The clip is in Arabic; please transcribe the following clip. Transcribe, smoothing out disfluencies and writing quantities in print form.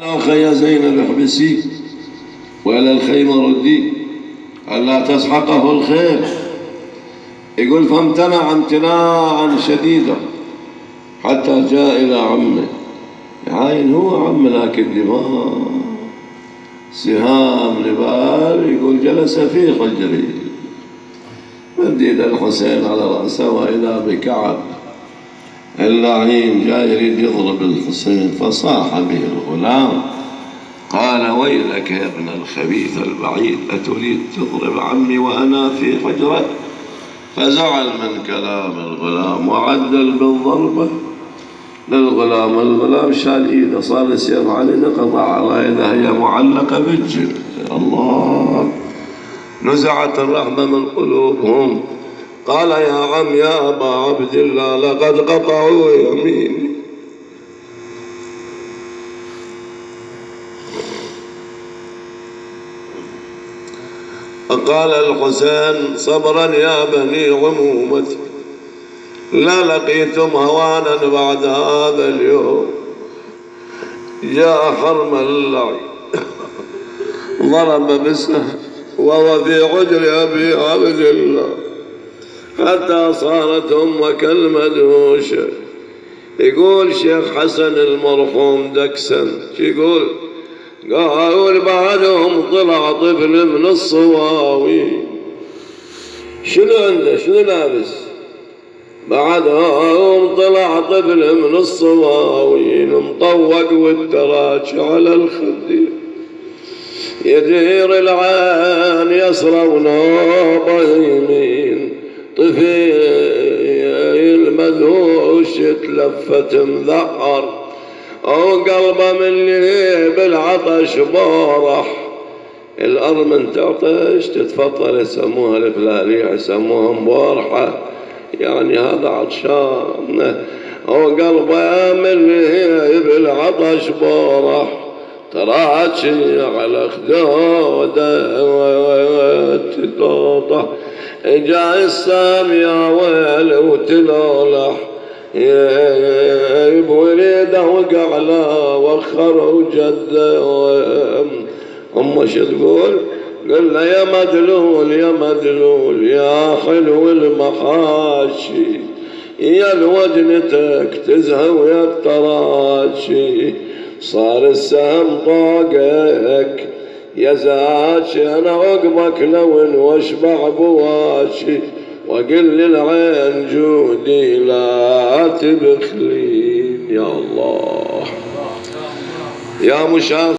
أخي زينب احبسي وإلى الخيمة ردي ألا تسحقه الخيل. يقول فامتنع امتناعا شديدا حتى جاء إلى عمه، يعاين هو عم لكن دماء سهام نبال. يقول جلس في حجري مدد الحسين على رأسه وإذا بكعب اللعين جاي يريد يضرب الحسين، فصاح به الغلام قال ويلك يا ابن الخبيث البعيد، أتريد تضرب عمي وأنا في حجرة؟ فزعل من كلام الغلام وعدل بالضربة للغلام. الغلام شال إيده، صار السيف على إيده، قطع على إيده، هي معلقة بالجلد. الله، نزعت الرحمة من قلوبهم. قال يا عم يا أبا عبد الله لقد قطعوا يميني. فقال الحسين صبرا يا بني عمومتي، لا لقيتم هوانا بعد هذا اليوم. جاء حرم اللعين ضرب بسهم وهو في حجر أبي عبد الله حتى صارت أمك المدهوشة. يقول شيخ حسن المرحوم دكسن يقول قال بعدهم طلع طفل من الصواوين. شنو عنده؟ شنو لابس؟ بعدهم طلع طفل من الصواوين مطوق والتراج على الخدين، يدير العين يسرى ونوبه يمين. طفيل مدهوش تلفت مذعر أو قلبه من اللي بالعطش بورح. الأرض من تعطش تتفطر، يسموها الفلانية يسموها مبورحة، يعني هذا عطشان. أو قلبه من اللي بالعطش بورح، تراجي على خدوده وتطوطه. جاء السام يا ويل وتلولح، بوريده وقع له وخر وجده. أمه شو تقول؟ قل له يا مدلول يا مدلول يا حلو المحاشي، يا الوجنتك تزهو يا التراشي. صار السهم طاقك يا زاشي، أنا عقبك لون واشبع بواشي، وقل للعين جودي لا تبخلين. يا الله يا مشاهد.